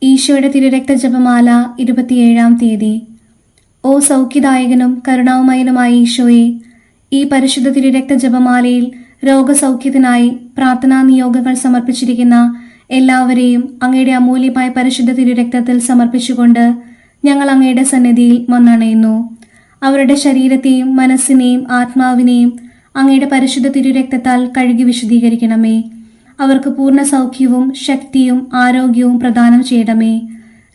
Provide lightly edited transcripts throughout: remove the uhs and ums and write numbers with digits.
ഈശോയുടെ തിരുരക്ത ജപമാല 27-ാം തീയതി. ഓ സൗഖ്യദായകനും കരുണാമയനുമായ ഈശോയെ, ഈ പരിശുദ്ധ തിരുരക്ത ജപമാലയിൽ രോഗസൗഖ്യത്തിനായി പ്രാർത്ഥനാ നിയോഗങ്ങൾ സമർപ്പിച്ചിരിക്കുന്ന എല്ലാവരെയും അങ്ങയുടെ അമൂല്യമായ പരിശുദ്ധ തിരുരക്തത്തിൽ സമർപ്പിച്ചുകൊണ്ട് ഞങ്ങൾ അങ്ങയുടെ സന്നിധിയിൽ വന്നണയുന്നു. അവരുടെ ശരീരത്തെയും മനസ്സിനെയും ആത്മാവിനെയും അങ്ങയുടെ പരിശുദ്ധ തിരുരക്തത്താൽ കഴുകി വിശുദ്ധീകരിക്കണമേ. അവർക്ക് പൂർണ്ണ സൗഖ്യവും ശക്തിയും ആരോഗ്യവും പ്രദാനം ചെയ്യണമേ.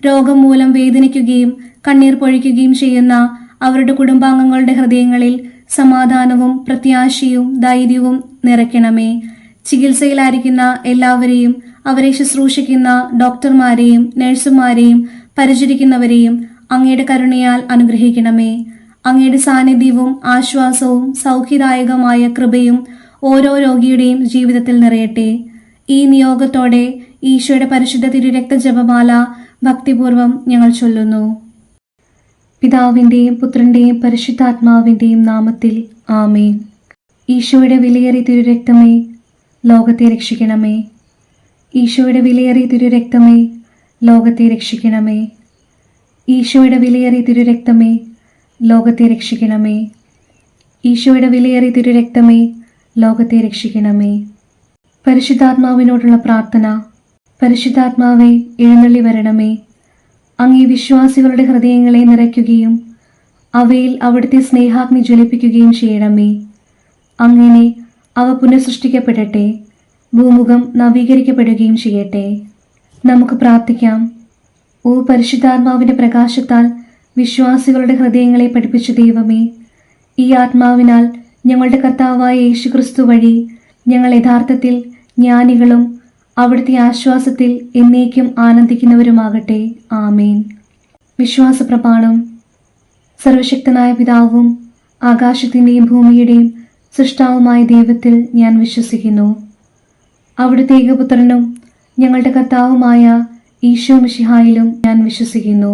രോഗം മൂലം വേദനിക്കുകയും കണ്ണീർ പൊഴിക്കുകയും ചെയ്യുന്ന അവരുടെ കുടുംബാംഗങ്ങളുടെ ഹൃദയങ്ങളിൽ സമാധാനവും പ്രത്യാശയും ധൈര്യവും നിറയ്ക്കണമേ. ചികിത്സയിലായിരിക്കുന്ന എല്ലാവരെയും അവരെ ശുശ്രൂഷിക്കുന്ന ഡോക്ടർമാരെയും നഴ്സുമാരെയും പരിചരിക്കുന്നവരെയും അങ്ങയുടെ കരുണയാൽ അനുഗ്രഹിക്കണമേ. അങ്ങയുടെ സാന്നിധ്യവും ആശ്വാസവും സൗഖ്യദായകമായ കൃപയും ഓരോ രോഗിയുടെയും ജീവിതത്തിൽ നിറയട്ടെ. ഈ നിയോഗത്തോടെ ഈശോയുടെ പരിശുദ്ധ തിരുരക്ത ജപമാല ഭക്തിപൂർവം ഞങ്ങൾ ചൊല്ലുന്നു. പിതാവിന്റെയും പുത്രന്റെയും പരിശുദ്ധാത്മാവിന്റെയും നാമത്തിൽ ആമേൻ. ഈശോയുടെ വിലയേറിയ തിരുരക്തമേ, ലോകത്തെ രക്ഷിക്കണമേ. ഈശോയുടെ വിലയേറിയ തിരുരക്തമേ, ലോകത്തെ രക്ഷിക്കണമേ. ഈശോയുടെ വിലയേറിയ തിരുരക്തമേ, ലോകത്തെ രക്ഷിക്കണമേ. ഈശോയുടെ വിലയേറിയ തിരുരക്തമേ, ലോകത്തെ രക്ഷിക്കണമേ. പരിശുദ്ധാത്മാവിനോടുള്ള പ്രാർത്ഥന. പരിശുദ്ധാത്മാവേ, എഴുന്നള്ളി വരണമേ. അങ്ങേ വിശ്വാസികളുടെ ഹൃദയങ്ങളെ നിറയ്ക്കുകയും അവയിൽ അവിടുത്തെ സ്നേഹാഗ്നി ജ്വലിപ്പിക്കുകയും ചെയ്യണമേ. അങ്ങനെ അവ പുനഃസൃഷ്ടിക്കപ്പെടട്ടെ, ഭൂമുഖം നവീകരിക്കപ്പെടുകയും ചെയ്യട്ടെ. നമുക്ക് പ്രാർത്ഥിക്കാം. ഓ പരിശുദ്ധാത്മാവിന്റെ പ്രകാശത്താൽ വിശ്വാസികളുടെ ഹൃദയങ്ങളെ പഠിപ്പിച്ച ദൈവമേ, ഈ ആത്മാവിനാൽ ഞങ്ങളുടെ കർത്താവായ യേശുക്രിസ്തു വഴി ഞങ്ങൾ യഥാർത്ഥത്തിൽ ജ്ഞാനികളും അവിടുത്തെ ആശ്വാസത്തിൽ എന്നേക്കും ആനന്ദിക്കുന്നവരുമാകട്ടെ. ആമേൻ. വിശ്വാസപ്രമാണം. സർവശക്തനായ പിതാവും ആകാശത്തിൻ്റെയും ഭൂമിയുടെയും സൃഷ്ടാവുമായ ദൈവത്തിൽ ഞാൻ വിശ്വസിക്കുന്നു. അവിടുത്തെ ഏകപുത്രനും ഞങ്ങളുടെ കർത്താവുമായ ഈശോ മിശിഹായിലും ഞാൻ വിശ്വസിക്കുന്നു.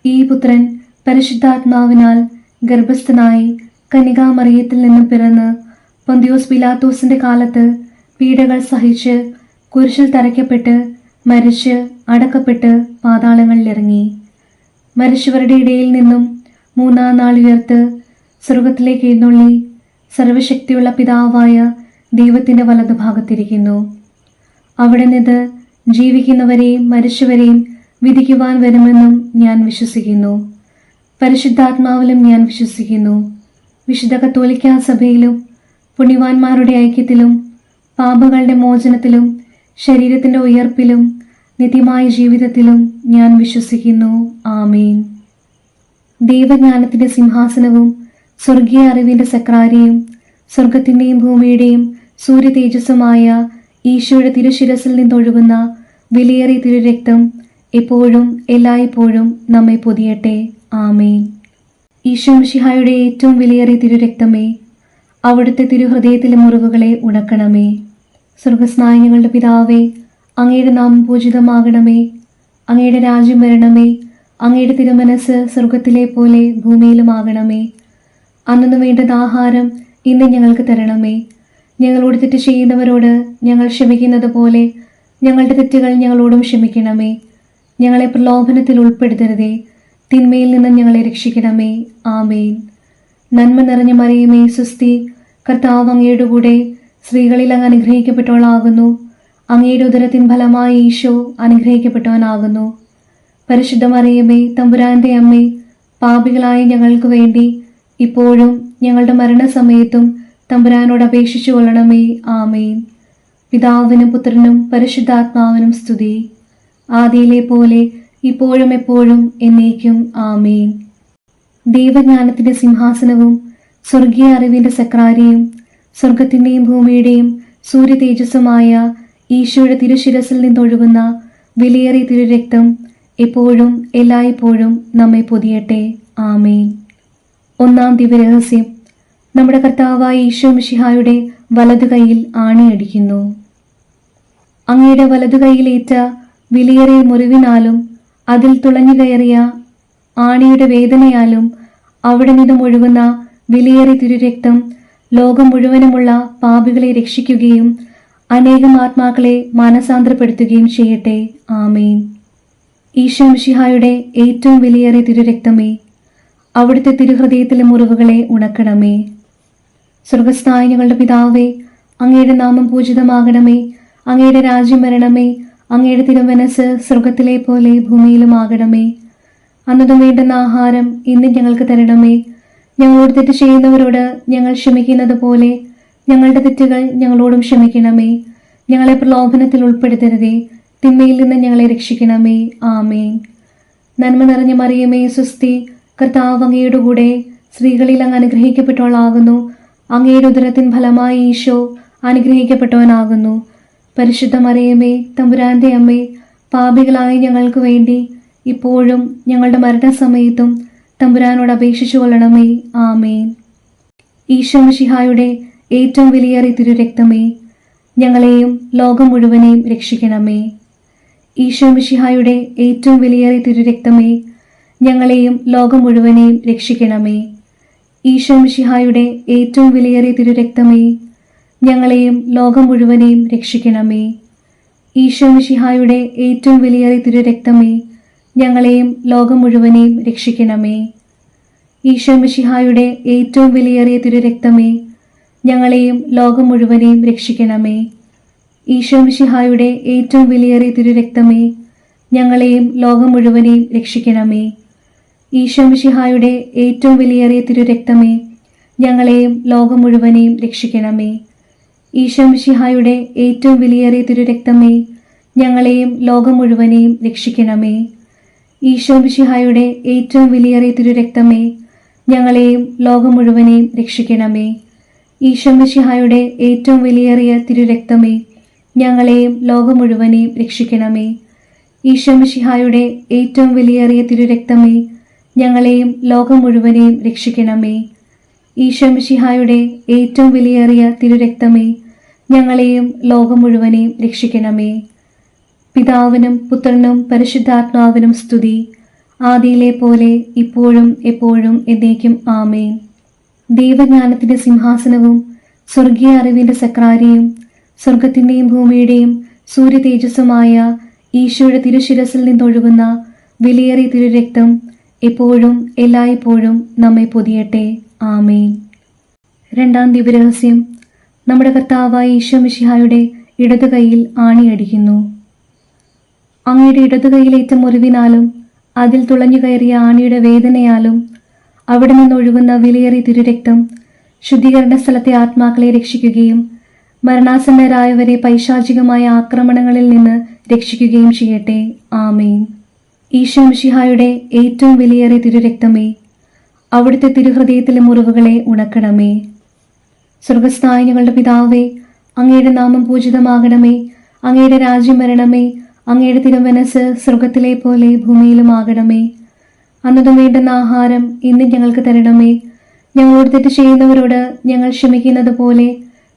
ഈ പുത്രൻ പരിശുദ്ധാത്മാവിനാൽ ഗർഭസ്ഥനായി കന്യകാമറിയത്തിൽ നിന്നും പിറന്ന് പൊന്തിയോസ് പിലാത്തോസിന്റെ കാലത്ത് പീഡകൾ സഹിച്ച് കുരിശിൽ തറയ്ക്കപ്പെട്ട് മരിച്ച് അടക്കപ്പെട്ട് പാതാളങ്ങളിലിറങ്ങി. മരിച്ചവരുടെ ഇടയിൽ നിന്നും മൂന്നാം നാൾ ഉയർത്ത് സ്വർഗത്തിലേക്ക് എഴുന്നള്ളി സർവശക്തിയുള്ള പിതാവായ ദൈവത്തിന്റെ വലതുഭാഗത്തിരിക്കുന്നു. അവിടെ നിന്ന് ജീവിക്കുന്നവരെയും മരിച്ചവരെയും വിധിക്കുവാൻ വരുമെന്നും ഞാൻ വിശ്വസിക്കുന്നു. പരിശുദ്ധാത്മാവിലും ഞാൻ വിശ്വസിക്കുന്നു. വിശുദ്ധ കത്തോലിക്കാ സഭയിലും പുണ്യവാന്മാരുടെ ഐക്യത്തിലും പാപങ്ങളുടെ മോചനത്തിലും ശരീരത്തിന്റെ ഉയർപ്പിലും നിത്യമായ ജീവിതത്തിലും ഞാൻ വിശ്വസിക്കുന്നു. ആമേൻ. ദൈവജ്ഞാനത്തിന്റെ സിംഹാസനവും സ്വർഗീയ അറിവിന്റെ സക്രാരിയും സ്വർഗത്തിന്റെയും ഭൂമിയുടെയും സൂര്യ തേജസ്സുമായ ഈശോയുടെ തിരുശിരസിൽ നിന്നൊഴുകുന്ന വിലയേറിയ തിരുരക്തം എപ്പോഴും എല്ലായ്പ്പോഴും നമ്മെ പൊതിയട്ടെ. ആമേൻ. ഈശോ മിശിഹായുടെ ഏറ്റവും വിലയേറിയ തിരുരക്തമേ, അവിടുത്തെ തിരുഹൃദയത്തിലെ മുറിവുകളെ ഉണക്കണമേ. സ്വർഗസ്നായങ്ങളുടെ പിതാവേ, അങ്ങയുടെ നാമം പൂജിതമാകണമേ. അങ്ങയുടെ രാജ്യം വരണമേ. അങ്ങയുടെ തിരുമനസ് സ്വർഗത്തിലെ പോലെ ഭൂമിയിലുമാകണമേ. അന്നു വേണ്ടുന്ന ആഹാരം ഇന്ന് ഞങ്ങൾക്ക് തരണമേ. ഞങ്ങളോട് തെറ്റ് ചെയ്യുന്നവരോട് ഞങ്ങൾ ക്ഷമിക്കുന്നത് പോലെ ഞങ്ങളുടെ തെറ്റുകൾ ഞങ്ങളോടും ക്ഷമിക്കണമേ. ഞങ്ങളെ പ്രലോഭനത്തിൽ ഉൾപ്പെടുത്തരുതേ, തിന്മയിൽ നിന്ന് ഞങ്ങളെ രക്ഷിക്കണമേ. ആമേൻ. നന്മ നിറഞ്ഞ മറിയമേ, സ്വസ്തി, കർത്താവ് അങ്ങയുടെ കൂടെ സ്ത്രീകളിൽ അങ്ങ് അനുഗ്രഹിക്കപ്പെട്ടവളാകുന്നു. അങ്ങയുടെ ഉദരത്തിൻ ഫലമായ ഈശോ അനുഗ്രഹിക്കപ്പെട്ടവനാകുന്നു. പരിശുദ്ധ മറിയമേ, തമ്പുരാന്റെ അമ്മേ, പാപികളായ ഞങ്ങൾക്ക് വേണ്ടി ഇപ്പോഴും ഞങ്ങളുടെ മരണസമയത്തും തമ്പുരാനോട് അപേക്ഷിച്ചു കൊള്ളണമേ. ആമേൻ. പിതാവിനും പുത്രനും പരിശുദ്ധാത്മാവിനും സ്തുതി, ആദിയിലെ പോലെ ഇപ്പോഴും എപ്പോഴും എന്നേക്കും. ആമേൻ. ദൈവജ്ഞാനത്തിന്റെ സിംഹാസനവും സ്വർഗീയ അറിവിന്റെ സക്രാരിയും സ്വർഗത്തിന്റെയും ഭൂമിയുടെയും സൂര്യ തേജസ്സുമായ ഈശോയുടെ തിരുശിരസിൽ നിന്നൊഴുകുന്ന വിലയേറിയ തിരുരക്തം എപ്പോഴും എല്ലായ്പ്പോഴും നമ്മെ പൊതിയട്ടെ. ആമേൻ. ഒന്നാം ദിവ്യരഹസ്യം. നമ്മുടെ കർത്താവായ ഈശോ മിശിഹായുടെ വലതുകൈയിൽ ആണിയടിക്കുന്നു. അങ്ങയുടെ വലതുകൈയിലേറ്റ വിലയേറിയ മുറിവിനാലും അതിൽ തുളഞ്ഞു കയറിയ ആണിയുടെ വേദനയാലും അവിടെ നിന്നും ഒഴുകുന്ന വിലയേറിയ തിരുരക്തം ലോകം മുഴുവനുമുള്ള പാപികളെ രക്ഷിക്കുകയും അനേകം ആത്മാക്കളെ മാനസാന്തരപ്പെടുത്തുകയും ചെയ്യട്ടെ. ആമേൻ. ഈശോ മിശിഹായുടെ ഏറ്റവും വിലയേറിയ തിരുരക്തമേ, അവിടുത്തെ തിരുഹൃദയത്തിലെ മുറിവുകളെ ഉണക്കണമേ. സ്വർഗസ്ഥനായ ഞങ്ങളുടെ പിതാവേ, അങ്ങയുടെ നാമം പൂജിതമാകണമേ. അങ്ങയുടെ രാജ്യം വരണമേ. അങ്ങയുടെ തിരുമനസ് സ്വർഗത്തിലെ പോലെ ഭൂമിയിലുമാകണമേ. അന്നതും വേണ്ടുന്ന ആഹാരം ഇന്ന് ഞങ്ങൾക്ക് തരണമേ. ഞങ്ങളോട് തെറ്റ് ചെയ്യുന്നവരോട് ഞങ്ങൾ ക്ഷമിക്കുന്നത് പോലെ ഞങ്ങളുടെ തെറ്റുകൾ ഞങ്ങളോടും ക്ഷമിക്കണമേ. ഞങ്ങളെ പ്രലോഭനത്തിൽ ഉൾപ്പെടുത്തരുതേ, തിന്മയിൽ നിന്ന് ഞങ്ങളെ രക്ഷിക്കണമേ. ആമേൻ. നന്മ നിറഞ്ഞ മറിയമേ, സ്വസ്തി, കർത്താവ് അങ്ങയുടെ കൂടെ സ്ത്രീകളിൽ അങ്ങ് അനുഗ്രഹിക്കപ്പെട്ടവളാകുന്നു. അങ്ങയുടെ ഉദരത്തിൻ ഫലമായി ഈശോ അനുഗ്രഹിക്കപ്പെട്ടവനാകുന്നു. പരിശുദ്ധ മറിയമേ, തമ്പുരാന്റെ അമ്മേ, പാപികളായ ഞങ്ങൾക്ക് വേണ്ടി ഇപ്പോഴും ഞങ്ങളുടെ മരണസമയത്തും തമ്പുരാനോട് അപേക്ഷിച്ചു കൊള്ളണമേ. ആമേൻ. ഈശോ മിശിഹായുടെ ഏറ്റവും വിലയേറിയ തിരുരക്തമേ, ഞങ്ങളെയും ലോകം മുഴുവനെയും രക്ഷിക്കണമേ. ഈശോ മിശിഹായുടെ ഏറ്റവും വിലയേറിയ തിരുരക്തമേ, ഞങ്ങളെയും ലോകം മുഴുവനെയും രക്ഷിക്കണമേ. ഈശോ മിശിഹായുടെ ഏറ്റവും വിലയേറിയ തിരുരക്തമേ, ഞങ്ങളെയും ലോകം മുഴുവനെയും രക്ഷിക്കണമേ. ഈശോ മിശിഹായുടെ ഏറ്റവും വിലയേറിയ തിരുരക്തമേ, ഞങ്ങളെയും ലോകം മുഴുവനെയും രക്ഷിക്കണമേ. ഈശോ മിശിഹായുടെ ഏറ്റവും വിലയേറിയ തിരുരക്തമേ, ഞങ്ങളെയും ലോകം മുഴുവനെയും രക്ഷിക്കണമേ. ഈശോ മിശിഹായുടെ ഏറ്റവും വിലയേറിയ തിരുരക്തമേ, ഞങ്ങളെയും ലോകം മുഴുവനെയും രക്ഷിക്കണമേ. ഈശോ മിശിഹായുടെ ഏറ്റവും വിലയേറിയ തിരുരക്തമേ, ഞങ്ങളെയും ലോകം മുഴുവനെയും രക്ഷിക്കണമേ. ഈശോ മിശിഹായുടെ ഏറ്റവും വിലയേറിയ തിരുരക്തമേ, ഞങ്ങളെയും ലോകം മുഴുവനെയും രക്ഷിക്കണമേ. ഈശോ മിശിഹായുടെ ഏറ്റവും വിലയേറിയ തിരുരക്തമേ, ഞങ്ങളെയും ലോകം മുഴുവനെയും രക്ഷിക്കണമേ. ഈശോ മിശിഹായുടെ ഏറ്റവും വിലയേറിയ തിരുരക്തമേ, ഞങ്ങളെയും ലോകം മുഴുവനെയും രക്ഷിക്കണമേ. ഈശോ മിശിഹായുടെ ഏറ്റവും വിലയേറിയ തിരുരക്തമേ, ഞങ്ങളെയും ലോകം മുഴുവനെയും രക്ഷിക്കണമേ. ഈശോ മിശിഹായുടെ ഏറ്റവും വിലയേറിയ തിരുരക്തമേ, ഞങ്ങളെയും ലോകം മുഴുവനെയും രക്ഷിക്കണമേ. പിതാവിനും പുത്രനും പരിശുദ്ധാത്മാവിനും സ്തുതി, ആദിയിലെ പോലെ ഇപ്പോഴും എപ്പോഴും എന്നേക്കും. ആമേൻ. ദൈവജ്ഞാനത്തിന്റെ സിംഹാസനവും സ്വർഗീയ അറിവിന്റെ സക്രാരിയും സ്വർഗത്തിന്റെയും ഭൂമിയുടെയും സൂര്യ തേജസ്സുമായ ഈശോയുടെ തിരുശിരസിൽ നിന്നൊഴുകുന്ന വിലയേറിയ തിരുരക്തം എപ്പോഴും എല്ലായ്പ്പോഴും നമ്മെ പൊതിയട്ടെ. ആമേൻ. രണ്ടാം ദിവ്യരഹസ്യം. നമ്മുടെ കർത്താവായ ഈശോ മിശിഹായുടെ ഇടതു കൈയിൽ ആണിയടിക്കുന്നു. അങ്ങയുടെ ഇടതു കൈയിലേറ്റ മുറിവിനാലും അതിൽ തുളഞ്ഞു കയറിയ ആണിയുടെ വേദനയാലും അവിടെ നിന്നൊഴുകുന്ന വിലയേറിയ തിരുരക്തം ശുദ്ധീകരണ സ്ഥലത്തെ ആത്മാക്കളെ രക്ഷിക്കുകയും മരണാസന്നരായവരെ പൈശാചികമായ ആക്രമണങ്ങളിൽ നിന്ന് രക്ഷിക്കുകയും ചെയ്യട്ടെ. ആമേൻ. ഈശോ മിശിഹായുടെ ഏറ്റവും വിലയേറിയ തിരുരക്തമേ, അവിടുത്തെ തിരുഹൃദയത്തിലെ മുറിവുകളെ ഉണക്കണമേ. സ്വർഗസ്ഥനായ ഞങ്ങളുടെ പിതാവേ, അങ്ങയുടെ നാമം പൂജിതമാകണമേ. അങ്ങയുടെ രാജ്യം വരണമേ. അങ്ങയുടെ തിരുമനസ് സ്വർഗത്തിലെ പോലെ ഭൂമിയിലുമാകണമേ. അന്നതും വേണ്ടുന്ന ആഹാരം ഇന്ന് ഞങ്ങൾക്ക് തരണമേ. ഞങ്ങളോട് തെറ്റ് ചെയ്യുന്നവരോട് ഞങ്ങൾ ക്ഷമിക്കുന്നത് പോലെ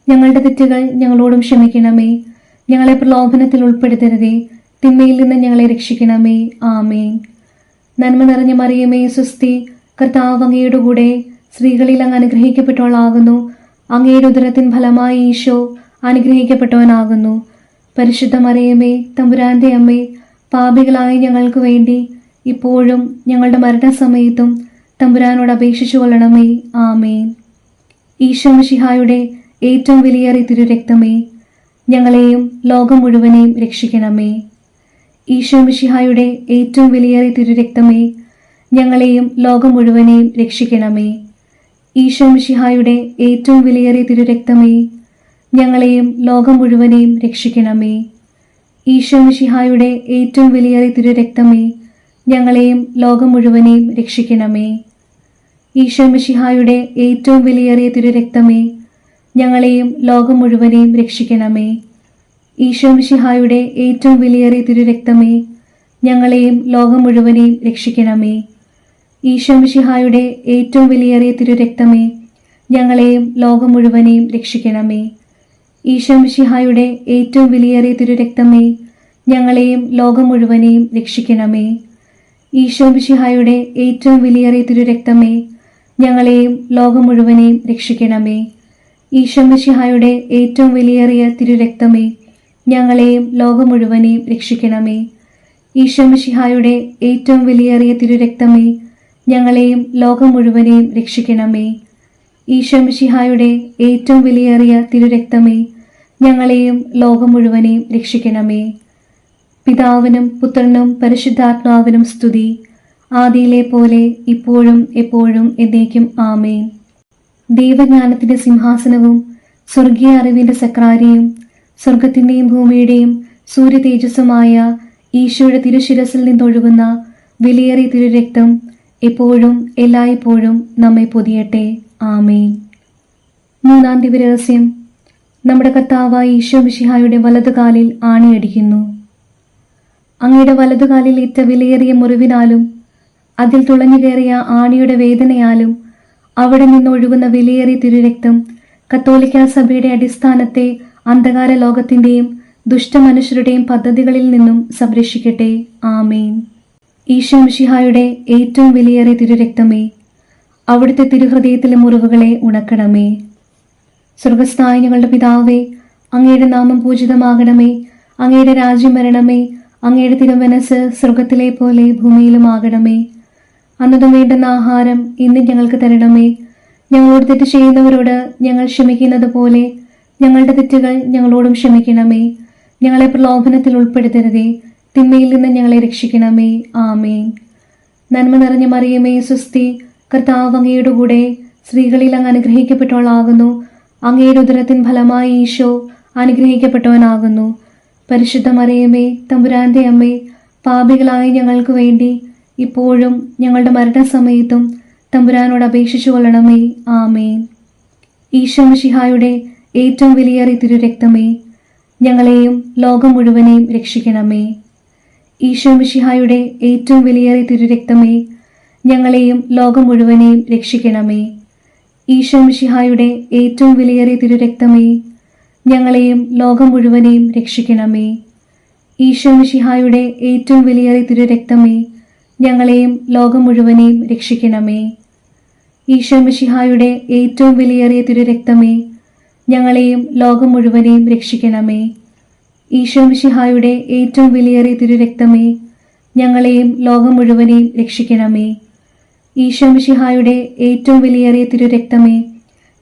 ഞങ്ങളുടെ തെറ്റുകൾ ഞങ്ങളോടും ക്ഷമിക്കണമേ. ഞങ്ങളെ പ്രലോഭനത്തിൽ ഉൾപ്പെടുത്തരുതേ, തിന്മയിൽ നിന്ന് ഞങ്ങളെ രക്ഷിക്കണമേ. ആമേൻ. നന്മ നിറഞ്ഞ മറിയമേ, സ്വസ്തി, കർത്താവ് അങ്ങയുടെ കൂടെ സ്ത്രീകളിൽ അങ്ങ് അനുഗ്രഹിക്കപ്പെട്ടവളാകുന്നു. അങ്ങയുടെ ഉദരത്തിൻ ഫലമായി ഈശോ അനുഗ്രഹിക്കപ്പെട്ടവനാകുന്നു. പരിശുദ്ധ മറിയമേ, തമ്പുരാന്റെ അമ്മേ, പാപികളായ ഞങ്ങൾക്ക് വേണ്ടി ഇപ്പോഴും ഞങ്ങളുടെ മരണസമയത്തും തമ്പുരാനോട് അപേക്ഷിച്ചു കൊള്ളണമേ. ആമേൻ. ഈശോ മിശിഹായുടെ ഏറ്റവും വിലയേറിയ തിരുരക്തമേ, ഞങ്ങളെയും ലോകം മുഴുവനെയും രക്ഷിക്കണമേ. ഈശോ മിശിഹായുടെ ഏറ്റവും വിലയേറിയ തിരുരക്തമേ, ഞങ്ങളെയും ലോകം മുഴുവനെയും രക്ഷിക്കണമേ. ഈശോ മിശിഹായുടെ ഏറ്റവും വിലയേറിയ തിരുരക്തമേ, ഞങ്ങളെയും ലോകം മുഴുവനെയും രക്ഷിക്കണമേ. ഈശോ മിശിഹായുടെ ഏറ്റവും വിലയേറിയ തിരുരക്തമേ, ഞങ്ങളെയും ലോകം മുഴുവനെയും രക്ഷിക്കണമേ. ഈശോ മിശിഹായുടെ ഏറ്റവും വിലയേറിയ തിരുരക്തമേ, ഞങ്ങളെയും ലോകം മുഴുവനെയും രക്ഷിക്കണമേ. ഈശോ മിശിഹായുടെ ഏറ്റവും വിലയേറിയ തിരുരക്തമേ, ഞങ്ങളെയും ലോകം മുഴുവനെയും രക്ഷിക്കണമേ. ഈശോ മിശിഹായുടെ ഏറ്റവും വിലയേറിയ തിരുരക്തമേ, ഞങ്ങളെയും ലോകം മുഴുവനെയും രക്ഷിക്കണമേ. ഈശോ മിശിഹായുടെ ഏറ്റവും വിലയേറിയ തിരുരക്തമേ, ഞങ്ങളെയും ലോകം മുഴുവനെയും രക്ഷിക്കണമേ. ഈശോ മിശിഹായുടെ ഏറ്റവും വിലയേറിയ തിരുരക്തമേ, ഞങ്ങളെയും ലോകം മുഴുവനെയും രക്ഷിക്കണമേ. ഈശോ മിശിഹായുടെ ഏറ്റവും വിലയേറിയ തിരുരക്തമേ, ഞങ്ങളെയും ലോകം മുഴുവനെയും രക്ഷിക്കണമേ. ഈശോ മിശിഹായുടെ ഏറ്റവും വിലയേറിയ തിരുരക്തമേ, ഞങ്ങളെയും ലോകം മുഴുവനെയും രക്ഷിക്കണമേ. ഈശോ മിശിഹായുടെ ഏറ്റവും വിലയേറിയ തിരുരക്തമേ, ഞങ്ങളെയും ലോകം മുഴുവനെയും രക്ഷിക്കണമേ. പിതാവിനും പുത്രനും പരിശുദ്ധാത്മാവിനും സ്തുതി, ആദിയിലെ പോലെ ഇപ്പോഴും എപ്പോഴും എന്നേക്കും ആമേൻ. ദൈവജ്ഞാനത്തിന്റെ സിംഹാസനവും സ്വർഗീയ അറിവിന്റെ സക്രാരിയും സ്വർഗത്തിന്റെയും ഭൂമിയുടെയും സൂര്യ തേജസ്സുമായ ഈശോയുടെ തിരുശിരസിൽ നിന്നൊഴുകുന്ന വിലയേറിയ തിരുരക്തം എപ്പോഴും എല്ലായ്പ്പോഴും നമ്മെ പൊതിയട്ടെ. ആമേൻ. മൂന്നാം ദിവരഹസ്യം. നമ്മുടെ കർത്താവായ ഈശോ മിശിഹായുടെ വലതുകാലിൽ ആണിയടിക്കുന്നു. അങ്ങയുടെ വലതുകാലിൽ ഏറ്റ വിലയേറിയ മുറിവിനാലും അതിൽ തുളഞ്ഞു കയറിയ ആണിയുടെ വേദനയാലും അവിടെ നിന്നൊഴുകുന്ന വിലയേറിയ തിരുരക്തം കത്തോലിക്കാ സഭയുടെ അടിസ്ഥാനത്തെ അന്ധകാര ലോകത്തിന്റെയും ദുഷ്ടമനുഷ്യരുടെയും പദ്ധതികളിൽ നിന്നും സംരക്ഷിക്കട്ടെ. ആമേൻ. ഈശോ മിശിഹായുടെ ഏറ്റവും വിലയേറിയ തിരുരക്തമേ, അവിടുത്തെ തിരുഹൃദയത്തിലെ മുറിവുകളെ ഉണക്കണമേ. സ്വർഗസ്ഥനായ ഞങ്ങളുടെ പിതാവേ, അങ്ങയുടെ നാമം പൂജിതമാകണമേ. അങ്ങയുടെ രാജ്യം വരണമേ. അങ്ങയുടെ തിരുമനസ് സ്വർഗത്തിലെ പോലെ ഭൂമിയിലുമാകണമേ. അന്നതും വേണ്ടുന്ന ആഹാരം ഇന്ന് ഞങ്ങൾക്ക് തരണമേ. ഞങ്ങളോട് തെറ്റ് ചെയ്യുന്നവരോട് ഞങ്ങൾ ക്ഷമിക്കുന്നത് പോലെ ഞങ്ങളുടെ തെറ്റുകൾ ഞങ്ങളോടും ക്ഷമിക്കണമേ. ഞങ്ങളെ പ്രലോഭനത്തിൽ ഉൾപ്പെടുത്തരുതേ, തിന്മയിൽ നിന്ന് ഞങ്ങളെ രക്ഷിക്കണമേ. ആമേൻ. നന്മ നിറഞ്ഞ മറിയമേ, സ്വസ്തി, കർത്താവ് അങ്ങയുടെ കൂടെ സ്ത്രീകളിൽ അങ്ങ് അനുഗ്രഹിക്കപ്പെട്ടവളാകുന്നു. അങ്ങയുടെ ഉദരത്തിൻ ഫലമായി ഈശോ അനുഗ്രഹിക്കപ്പെട്ടവനാകുന്നു. പരിശുദ്ധ മറിയമേ, തമ്പുരാന്റെ അമ്മേ, പാപികളായ ഞങ്ങൾക്ക് വേണ്ടി ഇപ്പോഴും ഞങ്ങളുടെ മരണസമയത്തും തമ്പുരാനോട് അപേക്ഷിച്ചു കൊള്ളണമേ. ആമേൻ. ഈശോ മിശിഹായുടെ ഏറ്റവും വിലയേറിയ തിരുരക്തമേ, ഞങ്ങളെയും ലോകം മുഴുവനെയും രക്ഷിക്കണമേ. ഈശോ മിശിഹായുടെ ഏറ്റവും വിലയേറിയ തിരുരക്തമേ, ഞങ്ങളെയും ലോകം മുഴുവനെയും രക്ഷിക്കണമേ. ഈശോ മിശിഹായുടെ ഏറ്റവും വിലയേറിയ തിരുരക്തമേ, ഞങ്ങളെയും ലോകം മുഴുവനെയും രക്ഷിക്കണമേ. ഈശോ മിശിഹായുടെ ഏറ്റവും വിലയേറിയ തിരുരക്തമേ, ഞങ്ങളെയും ലോകം മുഴുവനെയും രക്ഷിക്കണമേ. ഈശോ മിശിഹായുടെ ഏറ്റവും വിലയേറിയ തിരുരക്തമേ, ഞങ്ങളെയും ലോകം മുഴുവനെയും രക്ഷിക്കണമേ. ഈശോ മിശിഹായുടെ ഏറ്റവും വിലയേറിയ തിരുരക്തമേ, ഞങ്ങളെയും ലോകം മുഴുവനെയും രക്ഷിക്കണമേ. ഈശോ മിശിഹായുടെ ഏറ്റവും വിലയേറിയ തിരുരക്തമേ,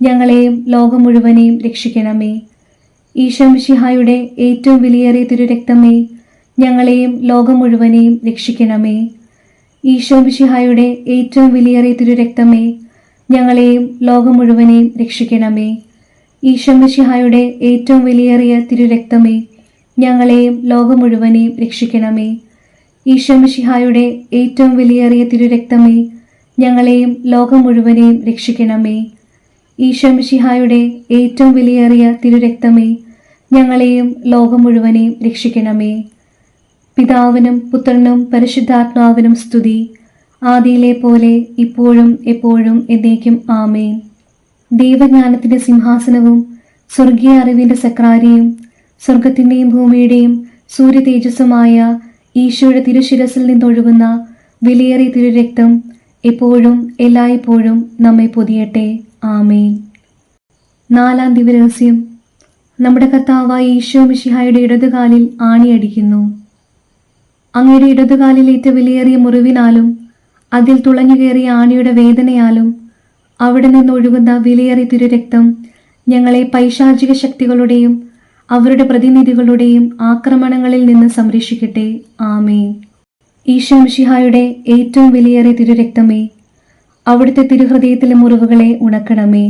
ഞങ്ങളെയും ലോകം മുഴുവനെയും രക്ഷിക്കണമേ. ഈശോ മിശിഹായുടെ ഏറ്റവും വിലയേറിയ തിരുരക്തമേ, ഞങ്ങളെയും ലോകം മുഴുവനെയും രക്ഷിക്കണമേ. ഈശോ മിശിഹായുടെ ഏറ്റവും വിലയേറിയ തിരുരക്തമേ, ഞങ്ങളെയും ലോകം മുഴുവനെയും രക്ഷിക്കണമേ. ഈശോ മിശിഹായുടെ ഏറ്റവും വിലയേറിയ തിരുരക്തമേ, ഞങ്ങളെയും ലോകം മുഴുവനെയും രക്ഷിക്കണമേ. ഈശോ മിശിഹായുടെ ഏറ്റവും വിലയേറിയ തിരുരക്തമേ, ഞങ്ങളെയും ലോകം മുഴുവനെയും രക്ഷിക്കണമേ. ഈശോ മിശിഹായുടെ ഏറ്റവും വിലയേറിയ തിരുരക്തമേ, ഞങ്ങളെയും ലോകം മുഴുവനെയും രക്ഷിക്കണമേ. പിതാവിനും പുത്രനും പരിശുദ്ധാത്മാവിനും സ്തുതി, ആദിയിലെ പോലെ ഇപ്പോഴും എപ്പോഴും എന്നേക്കും ആമേൻ. ദൈവജ്ഞാനത്തിന്റെ സിംഹാസനവും സ്വർഗീയ അറിവിന്റെ സക്രാരിയും സ്വർഗത്തിന്റെയും ഭൂമിയുടെയും സൂര്യ തേജസ്സുമായ ഈശോയുടെ തിരുശിരസിൽ നിന്നൊഴുകുന്ന വിലയേറിയ തിരുരക്തം എപ്പോഴും എല്ലായ്പ്പോഴും നമ്മെ പൊതിയട്ടെ. ആമേൻ. നാലാം ദിവരഹസ്യം. നമ്മുടെ കർത്താവായ ഈശോ മിശിഹായുടെ ഇടതുകാലിൽ ആണിയടിക്കുന്നു. അങ്ങയുടെ ഇടതുകാലിലേറ്റ വിലയേറിയ മുറിവിനാലും അതിൽ തുളഞ്ഞു കയറിയ ആണിയുടെ വേദനയാലും അവിടെ നിന്നൊഴുകുന്ന വിലയേറിയ തിരുരക്തം ഞങ്ങളെ പൈശാചിക ശക്തികളുടെയും അവരുടെ പ്രതിനിധികളുടെയും ആക്രമണങ്ങളിൽ നിന്ന് സംരക്ഷിക്കട്ടെ. ആമേൻ. ഈശോ മിശിഹായുടെ ഏറ്റവും വിലയേറിയ തിരുരക്തമേ, അവിടുത്തെ തിരുഹൃദയത്തിലെ മുറിവുകളെ ഉണക്കണമേ.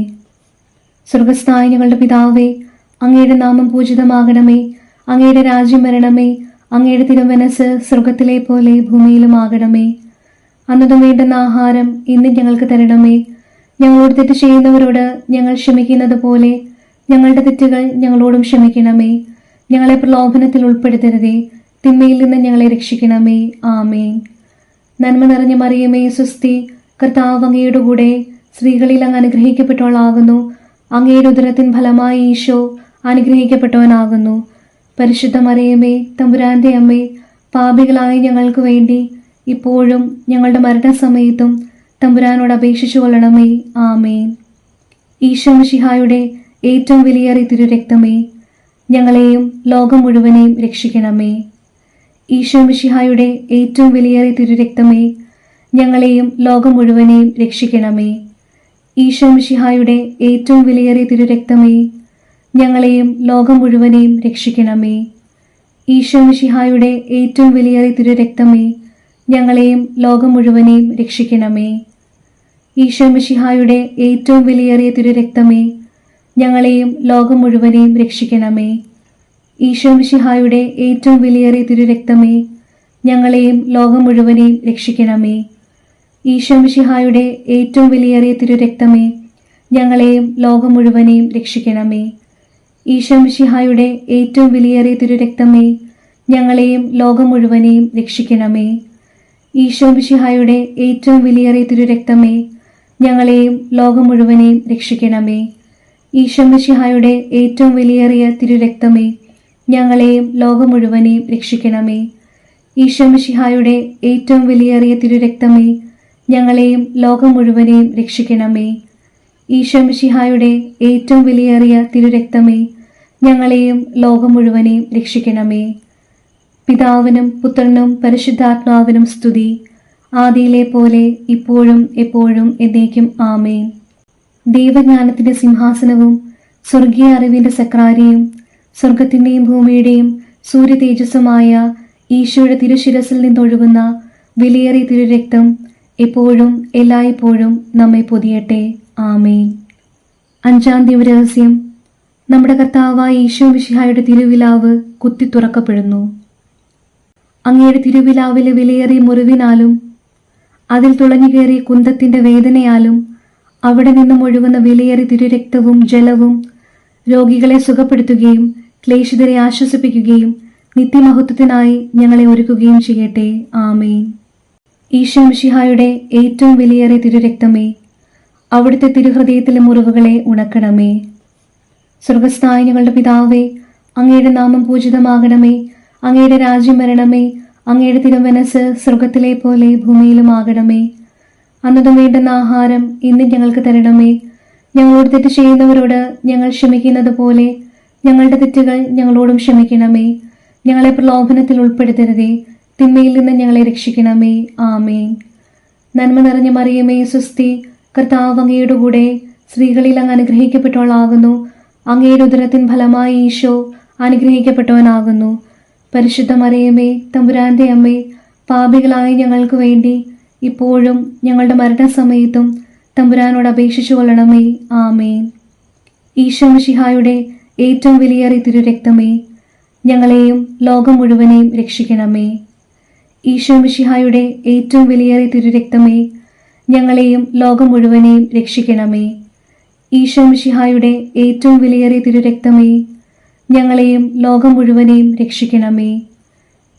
സ്വർഗസ്ഥനായ ഞങ്ങളുടെ പിതാവേ, അങ്ങയുടെ നാമം പൂജിതമാകണമേ. അങ്ങയുടെ രാജ്യം വരണമേ. അങ്ങയുടെ തിരുമനസ് സ്വർഗത്തിലെ പോലെ ഭൂമിയിലുമാകണമേ. അന്നതും വേണ്ടുന്ന ആഹാരം ഇന്ന് ഞങ്ങൾക്ക് തരണമേ. ഞങ്ങളോട് തെറ്റ് ചെയ്യുന്നവരോട് ഞങ്ങൾ ക്ഷമിക്കുന്നത് പോലെ ഞങ്ങളുടെ തെറ്റുകൾ ഞങ്ങളോടും ക്ഷമിക്കണമേ. ഞങ്ങളെ പ്രലോഭനത്തിൽ ഉൾപ്പെടുത്തരുതേ, തിന്മയിൽ നിന്ന് ഞങ്ങളെ രക്ഷിക്കണമേ. ആമേൻ. നന്മ നിറഞ്ഞ മറിയമേ, സ്വസ്തി, കർത്താവ് അങ്ങയുടെ കൂടെ സ്ത്രീകളിൽ അങ്ങ് അനുഗ്രഹിക്കപ്പെട്ടവളാകുന്നു. അങ്ങയുടെ ഉദരത്തിൻ ഫലമായി ഈശോ അനുഗ്രഹിക്കപ്പെട്ടവനാകുന്നു. പരിശുദ്ധ മറിയമേ, തമ്പുരാന്റെ അമ്മേ, പാപികളായ ഞങ്ങൾക്ക് വേണ്ടി ഇപ്പോഴും ഞങ്ങളുടെ മരണസമയത്തും തമ്പുരാനോട് അപേക്ഷിച്ചു കൊള്ളണമേ. ആമേൻ. ഈശോ മിശിഹായുടെ ഏറ്റവും വിലയേറിയ തിരുരക്തമേ, ഞങ്ങളെയും ലോകം മുഴുവനെയും രക്ഷിക്കണമേ. ഈശോ മിശിഹായുടെ ഏറ്റവും വിലയേറിയ തിരുരക്തമേ, ഞങ്ങളെയും ലോകം മുഴുവനെയും രക്ഷിക്കണമേ. ഈശോ മിശിഹായുടെ ഏറ്റവും വിലയേറിയ തിരുരക്തമേ, ഞങ്ങളെയും ലോകം മുഴുവനെയും രക്ഷിക്കണമേ. ഈശോ മിശിഹായുടെ ഏറ്റവും വിലയേറിയ തിരുരക്തമേ, ഞങ്ങളെയും ലോകം മുഴുവനെയും രക്ഷിക്കണമേ. ഈശോ മിശിഹായുടെ ഏറ്റവും വിലയേറിയ തിരുരക്തമേ, ഞങ്ങളെയും ലോകം മുഴുവനെയും രക്ഷിക്കണമേ. ഈശോ മിശിഹായുടെ ഏറ്റവും വിലയേറിയ തിരുരക്തമേ, ഞങ്ങളെയും ലോകം മുഴുവനെയും രക്ഷിക്കണമേ. ഈശോ മിശിഹായുടെ ഏറ്റവും വിലയേറിയ തിരുരക്തമേ, ഞങ്ങളെയും ലോകം മുഴുവനെയും രക്ഷിക്കണമേ. ഈശോ മിശിഹായുടെ ഏറ്റവും വിലയേറിയ തിരുരക്തമേ, ഞങ്ങളെയും ലോകം മുഴുവനെയും രക്ഷിക്കണമേ. ഈശോ മിശിഹായുടെ ഏറ്റവും വിലയേറിയ തിരുരക്തമേ, ഞങ്ങളെയും ലോകം മുഴുവനെയും രക്ഷിക്കണമേ. ഈശോ മിശിഹായുടെ ഏറ്റവും വിലയേറിയ തിരുരക്തമേ, ഞങ്ങളെയും ലോകം മുഴുവനെയും രക്ഷിക്കണമേ. ഈശോ മിശിഹായുടെ ഏറ്റവും വിലയേറിയ തിരുരക്തമേ, ഞങ്ങളെയും ലോകം മുഴുവനെയും രക്ഷിക്കണമേ. ഈശോ മിശിഹായുടെ ഏറ്റവും വിലയേറിയ തിരുരക്തമേ, ഞങ്ങളെയും ലോകം മുഴുവനെയും രക്ഷിക്കണമേ. പിതാവിനും പുത്രനും പരിശുദ്ധാത്മാവിനും സ്തുതി, ആദിയിലെ പോലെ ഇപ്പോഴും എപ്പോഴും എന്നേക്കും ആമേൻ. ദൈവജ്ഞാനത്തിന്റെ സിംഹാസനവും സ്വർഗീയ അറിവിന്റെ സക്രാരിയും സ്വർഗത്തിന്റെയും ഭൂമിയുടെയും സൂര്യ തേജസ്സുമായ ഈശോയുടെ തിരുശിരസിൽ നിന്നൊഴുകുന്ന വിലയേറിയ തിരുരക്തം എപ്പോഴും എല്ലായ്പ്പോഴും നമ്മെ പൊതിയട്ടെ. ആമേൻ. 5-ാം ദിവരഹസ്യം. നമ്മുടെ കർത്താവായ ഈശോ മിശിഹായുടെ തിരുവിലാവ് കുത്തി തുറക്കപ്പെടുന്നു. അങ്ങയുടെ തിരുവിലാവിലെ വിലയേറിയ മുറിവിനാലും അതിൽ തുളഞ്ഞുകയറിയ കുന്തത്തിന്റെ വേദനയാലും അവിടെ നിന്നും ഒഴുകുന്ന വിലയേറിയ തിരുരക്തവും ജലവും രോഗികളെ സുഖപ്പെടുത്തുകയും ക്ലേശിതരെ ആശ്വസിപ്പിക്കുകയും നിത്യമഹത്വത്തിനായി ഞങ്ങളെ ഒരുക്കുകയും ചെയ്യട്ടെ. ആമേൻ. ഈശോ മിശിഹായുടെ ഏറ്റവും വിലയേറിയ തിരുരക്തമേ, അവിടുത്തെ തിരുഹൃദയത്തിലെ മുറിവുകളെ ഉണക്കണമേ. സ്വർഗസ്ഥനായ ഞങ്ങളുടെ പിതാവേ, അങ്ങയുടെ നാമം പൂജിതമാകണമേ. അങ്ങയുടെ രാജ്യം വരണമേ. അങ്ങയുടെ തിരുമനസ് സ്വർഗത്തിലെ പോലെ ഭൂമിയിലും ആകണമേ. അന്നതും വേണ്ടുന്ന ആഹാരം ഇന്ന് ഞങ്ങൾക്ക് തരണമേ. ഞങ്ങളോട് തെറ്റ് ചെയ്യുന്നവരോട് ഞങ്ങൾ ക്ഷമിക്കുന്നത് പോലെ ഞങ്ങളുടെ തെറ്റുകൾ ഞങ്ങളോടും ക്ഷമിക്കണമേ. ഞങ്ങളെ പ്രലോഭനത്തിൽ ഉൾപ്പെടുത്തരുതേ, തിന്മയിൽ നിന്ന് ഞങ്ങളെ രക്ഷിക്കണമേ. ആമേൻ. നന്മ നിറഞ്ഞ മറിയമേ, സ്വസ്തി, കർത്താവ് അങ്ങയുടെ കൂടെ സ്ത്രീകളിൽ അങ്ങ് അനുഗ്രഹിക്കപ്പെട്ടവളാകുന്നു. അങ്ങയുടെ ഉദരത്തിൻ ഫലമായി ഈശോ അനുഗ്രഹിക്കപ്പെട്ടവനാകുന്നു. പരിശുദ്ധ മറിയമേ, തമ്പുരാന്റെ അമ്മേ, പാപികളായ ഞങ്ങൾക്ക് വേണ്ടി ഇപ്പോഴും ഞങ്ങളുടെ മരണസമയത്തും തമ്പുരാനോട് അപേക്ഷിച്ചു കൊള്ളണമേ. ആമേൻ. ഈശോ മിശിഹായുടെ ഏറ്റവും വിലയേറിയ തിരുരക്തമേ, ഞങ്ങളെയും ലോകം മുഴുവനെയും രക്ഷിക്കണമേ. ഈശോ മിശിഹായുടെ ഏറ്റവും വിലയേറിയ തിരുരക്തമേ, ഞങ്ങളെയും ലോകം മുഴുവനെയും രക്ഷിക്കണമേ. ഈശോ മിശിഹായുടെ ഏറ്റവും വിലയേറിയ തിരുരക്തമേ, ഞങ്ങളെയും ലോകം മുഴുവനെയും രക്ഷിക്കണമേ.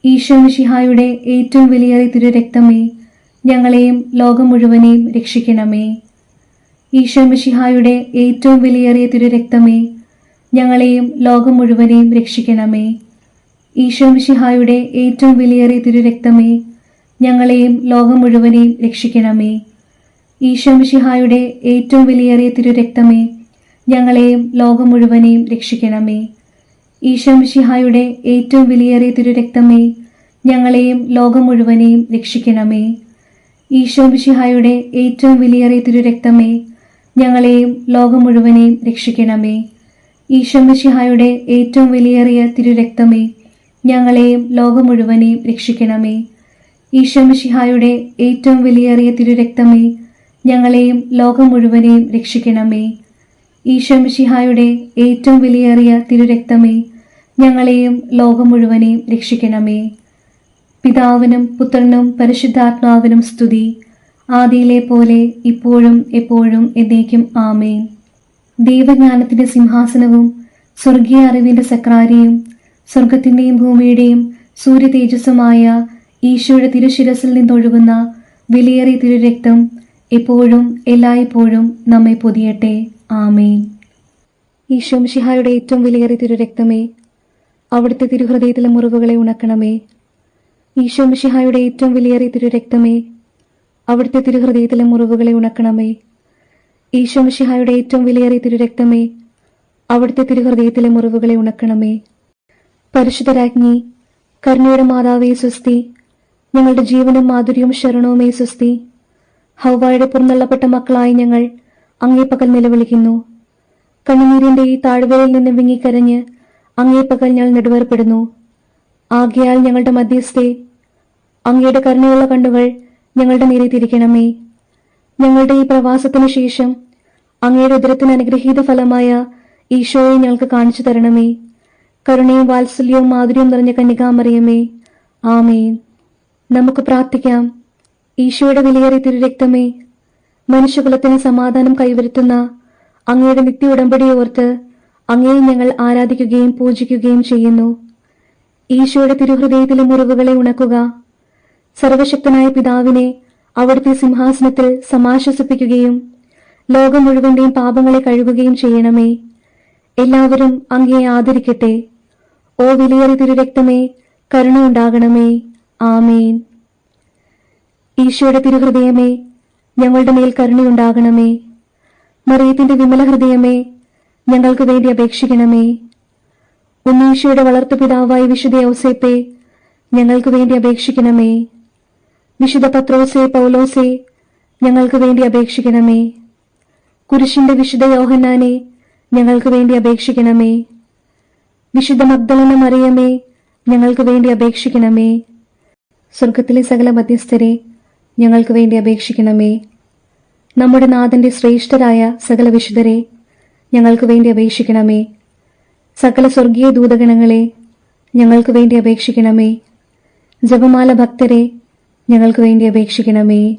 ഈശോ മിശിഹായുടെ ഏറ്റവും വിലയേറിയ തിരുരക്തമേ, ഞങ്ങളെയും ലോകം മുഴുവനെയും രക്ഷിക്കണമേ. ഈശോ മിശിഹായുടെ ഏറ്റവും വിലയേറിയ തിരുരക്തമേ, ഞങ്ങളെയും ലോകം മുഴുവനെയും രക്ഷിക്കണമേ. ഈശോ മിശിഹായുടെ ഏറ്റവും വിലയേറിയ തിരുരക്തമേ, ഞങ്ങളെയും ലോകം മുഴുവനെയും രക്ഷിക്കണമേ. ഈശോ മിശിഹായുടെ ഏറ്റവും വിലയേറിയ തിരുരക്തമേ, ഞങ്ങളെയും ലോകം മുഴുവനെയും രക്ഷിക്കണമേ. ഈശോ മിശിഹായുടെ ഏറ്റവും വിലയേറിയ തിരുരക്തമേ, ഞങ്ങളെയും ലോകം മുഴുവനെയും രക്ഷിക്കണമേ. ഈശോ മിശിഹായുടെ ഏറ്റവും വിലയേറിയ തിരുരക്തമേ, ഞങ്ങളെയും ലോകം മുഴുവനെയും രക്ഷിക്കണമേ. ഈശോ മിശിഹായുടെ ഏറ്റവും വിലയേറിയ തിരുരക്തമേ, ഞങ്ങളെയും ലോകം മുഴുവനെയും രക്ഷിക്കണമേ. ഈശോ മിശിഹായുടെ ഏറ്റവും വിലയേറിയ തിരുരക്തമേ, ഞങ്ങളെയും ലോകം മുഴുവനെയും രക്ഷിക്കണമേ. ഈശോ മിശിഹായുടെ ഏറ്റവും വിലയേറിയ തിരുരക്തമേ, ഞങ്ങളെയും ലോകം മുഴുവനെയും രക്ഷിക്കണമേ. പിതാവിനും പുത്രനും പരിശുദ്ധാത്മാവിനും സ്തുതി, ആദിയിലെ പോലെ ഇപ്പോഴും എപ്പോഴും എന്നേക്കും ആമേൻ. ദൈവജ്ഞാനത്തിന്റെ സിംഹാസനവും സ്വർഗീയ അറിവിന്റെ സക്രാരിയും സ്വർഗത്തിന്റെയും ഭൂമിയുടെയും സൂര്യ തേജസ്സുമായ ഈശോയുടെ തിരുശിരസിൽ നിന്നൊഴുകുന്ന വിലയേറിയ തിരുരക്തം എപ്പോഴും എല്ലായ്പ്പോഴും നമ്മെ പൊതിയട്ടെ. ആമേൻ. ഈശോ മിശിഹായുടെ ഏറ്റവും വിലയേറിയ തിരുരക്തമേ, അവിടുത്തെ തിരുഹൃദയത്തിലെ മുറിവുകളെ ഉണക്കണമേ. ഈശോ മിശിഹായുടെ ഏറ്റവും വിലയേറിയ തിരുരക്തമേ, അവിടുത്തെ തിരുഹൃദയത്തിലെ മുറിവുകളെ ഉണക്കണമേ. ഈശോ മിശിഹായുടെ ഏറ്റവും വിലയേറിയ തിരുരക്തമേ, അവിടുത്തെ തിരുഹൃദയത്തിലെ മുറിവുകളെ ഉണക്കണമേ. പരിശുദ്ധരാജ്ഞി, കരുണയുടെ മാതാവേ സ്വസ്തി. ഞങ്ങളുടെ ജീവനും മാധുര്യവും ശരണവുമേ സ്വസ്തി. ഹവ്വായുടെ പുറന്തള്ളപ്പെട്ട മക്കളായി ഞങ്ങൾ അങ്ങേ പകൽ നിലവിളിക്കുന്നു. കണ്ണുനീരിന്റെ ഈ താഴ്വരയിൽ നിന്ന് വിങ്ങിക്കരഞ്ഞ് അങ്ങേ പകൽ ഞങ്ങൾ നെടുവേർപ്പെടുന്നു. ആകയാൽ ഞങ്ങളുടെ മധ്യസ്ഥെ, അങ്ങയുടെ കരുണയുള്ള കണ്ണുകൾ ഞങ്ങളുടെ നേരെ തിരിക്കണമേ. ഞങ്ങളുടെ ഈ പ്രവാസത്തിനു ശേഷം അങ്ങയുടെ ഉദരത്തിന് അനുഗ്രഹീത ഫലമായ ഈശോയെ ഞങ്ങൾക്ക് കാണിച്ചു തരണമേ. കരുണയും വാത്സല്യവും മാധുര്യവും നിറഞ്ഞ കന്യകാമറിയമേ, ആമേൻ. നമുക്ക് പ്രാർത്ഥിക്കാം. ഈശോയുടെ വിലയേറിയ തിരുരക്തമേ, മനുഷ്യകുലത്തിന് സമാധാനം കൈവരുത്തുന്ന അങ്ങയുടെ നിത്യ ഉടമ്പടിയെ ഓർത്ത് അങ്ങയെ ഞങ്ങൾ ആരാധിക്കുകയും പൂജിക്കുകയും ചെയ്യുന്നു. ഈശോയുടെ തിരുഹൃദയത്തിലെ മുറിവുകളെ ഉണക്കുക. സർവശക്തനായ പിതാവിനെ അവിടുത്തെ സിംഹാസനത്തിൽ സമാശ്വസിപ്പിക്കുകയും ലോകം മുഴുവന്റെയും പാപങ്ങളെ കഴുകുകയും ചെയ്യണമേ. എല്ലാവരും അങ്ങയെ ആദരിക്കട്ടെ. ഓ വിലയേറിയ തിരുരക്തമേ, കരുണ ഉണ്ടാകണമേ. ആമേൻ. ഈശോയുടെ തിരുഹൃദയമേ, ഞങ്ങളുടെ മേൽ കരുണയുണ്ടാകണമേ. മറിയത്തിന്റെ വിമല ഹൃദയമേ, ഞങ്ങൾക്ക് വേണ്ടി അപേക്ഷിക്കണമേ. ഉണ്ണീശോയുടെ വളർത്തുപിതാവായ വിശുദ്ധ യൗസേപ്പേ, ഞങ്ങൾക്ക് വേണ്ടി അപേക്ഷിക്കണമേ. വിശുദ്ധ പത്രോസേ, പൗലോസേ, ഞങ്ങൾക്ക് വേണ്ടി അപേക്ഷിക്കണമേ. കുരിശിന്റെ വിശുദ്ധ യോഹന്നാനെ, ഞങ്ങൾക്ക് വേണ്ടി അപേക്ഷിക്കണമേ. വിശുദ്ധ മഗ്ദലന മറിയമേ, ഞങ്ങൾക്ക് വേണ്ടി അപേക്ഷിക്കണമേ. സ്വർഗത്തിലെ സകല മധ്യസ്ഥരെ, ഞങ്ങൾക്ക് വേണ്ടി അപേക്ഷിക്കണമേ. നമ്മുടെ നാഥന്റെ ശ്രേഷ്ഠരായ സകല വിശുദ്ധരെ, ഞങ്ങൾക്ക് വേണ്ടി അപേക്ഷിക്കണമേ. സകല സ്വർഗീയ ദൂതഗണങ്ങളെ, ഞങ്ങൾക്ക് വേണ്ടി അപേക്ഷിക്കണമേ. ജപമാല ഭക്തരെ, ഞങ്ങൾക്ക് വേണ്ടി അപേക്ഷിക്കണമേ.